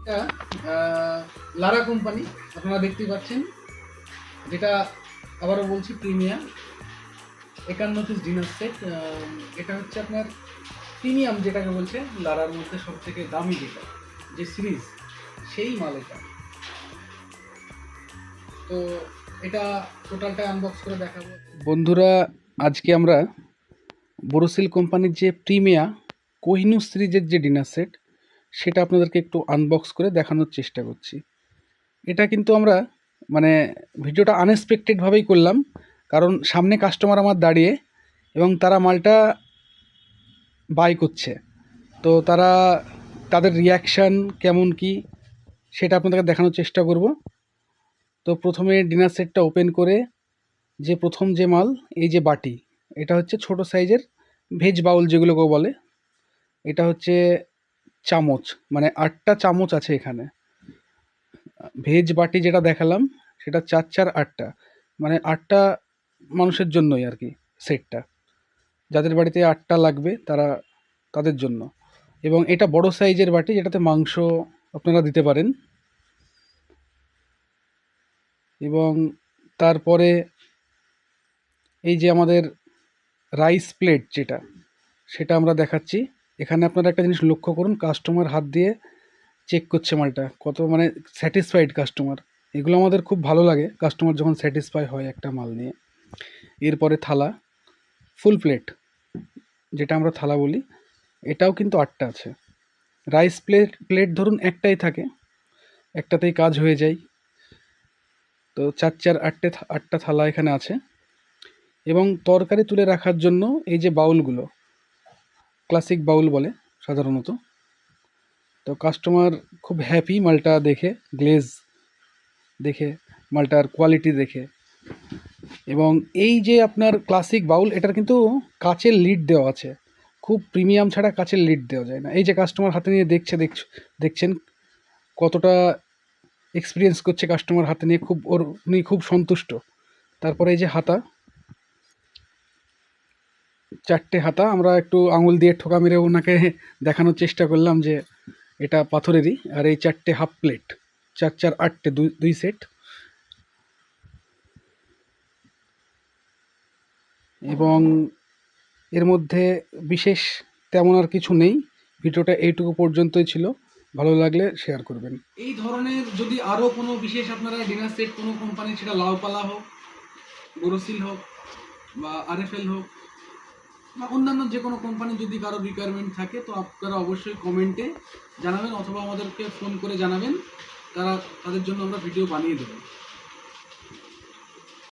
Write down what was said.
এটা লারা কোম্পানি আপনারা দেখতেই পাচ্ছেন, যেটা আবারও বলছি প্রিমিয়াম 51 পিস ডিনার সেট। এটা হচ্ছে আপনার প্রিমিয়াম, যেটাকে বলছে লারার মধ্যে সব থেকে দামি যেটা যে সিরিজ, সেই মাল এটা। তো এটা টোটালটা আনবক্স করে দেখাবো বন্ধুরা। আজকে আমরা বোরোসিল কোম্পানির যে প্রিমিয়া কোহিনুর সিরিজের যে ডিনার সেট, সেটা আপনাদেরকে একটু আনবক্স করে দেখানোর চেষ্টা করছি। এটা কিন্তু আমরা মানে ভিডিওটা আনএক্সপেক্টেডভাবেই করলাম, কারণ সামনে কাস্টমার আমার দাঁড়িয়ে এবং তারা মালটা বাই করছে। তো তাদের রিয়াকশান কেমন কি সেটা আপনাদেরকে দেখানোর চেষ্টা করব। তো প্রথমে ডিনার সেটটা ওপেন করে যে প্রথম যে মাল, এই যে বাটি, এটা হচ্ছে ছোট সাইজের ভেজ বাউল যেগুলোকে বলে। এটা হচ্ছে চামচ, মানে 8টা চামচ আছে এখানে। ভেজ বাটি যেটা দেখালাম সেটা 4 4 8টা, মানে 8টা মানুষের জন্যই আর কি সেটটা। যাদের বাড়িতে 8টা লাগবে তাদের জন্য। এবং এটা বড় সাইজের বাটি, যেটাতে মাংস আপনারা দিতে পারেন। এবং তারপরে এই যে আমাদের রাইস প্লেট যেটা, সেটা আমরা দেখাচ্ছি। এখানে আপনারা একটা জিনিস লক্ষ্য করুন, কাস্টমার হাত দিয়ে চেক করছে মালটা কত, মানে স্যাটিসফাইড কাস্টমার। এগুলো আমাদের খুব ভালো লাগে, কাস্টমার যখন স্যাটিসফাই হয় একটা মাল নিয়ে। এরপরে থালা, ফুল প্লেট যেটা আমরা থালা বলি, এটাও কিন্তু 8টা আছে। রাইস প্লেট ধরুন একটাই থাকে, একটাতেই কাজ হয়ে যায়। তো 4 4 8টা থালা এখানে আছে। এবং তরকারি তুলে রাখার জন্য এই যে বাউলগুলো, ক্লাসিক বাউল বলে সাধারণত। তো কাস্টমার খুব হ্যাপি মালটা দেখে, গ্লেজ দেখে, মালটার কোয়ালিটি দেখে। এবং এই যে আপনার ক্লাসিক বাউল, এটার কিন্তু কাচের লিড দেওয়া আছে। খুব প্রিমিয়াম ছাড়া কাচের লিড দেওয়া যায় না। এই যে কাস্টমার হাতে নিয়ে দেখছেন কতটা এক্সপিরিয়েন্স করছে কাস্টমার হাতে নিয়ে, উনি খুব সন্তুষ্ট। তারপরে এই যে হাতা, 4টে হাতা। আমরা একটু আঙুল দিয়ে ঠোকা মেরে ওনাকে দেখানোর চেষ্টা করলাম যে এটা পাথরেরই। আর এই 4টে হাফ প্লেট, 4 4 8টে, দুই সেট। এবং এর মধ্যে বিশেষ তেমন আর কিছু নেই। ভিডিওটা এইটুকু পর্যন্তই ছিল। ভালো লাগলে শেয়ার করবেন। এই ধরনের যদি আরও কোনো বিশেষ আপনারা ডিনার সেট কোনো কোম্পানি, সেটা লাউপালা হোক, বোরোসিল হোক, বা আরএফএল হোক, বা অন্যান্য যে কোনো কোম্পানি যদি কারো রিকোয়ারমেন্ট থাকে, তো আপনারা অবশ্যই কমেন্টে জানাবেন অথবা আমাদেরকে ফোন করে জানাবেন। তাদের জন্য আমরা ভিডিও বানিয়ে দেবো।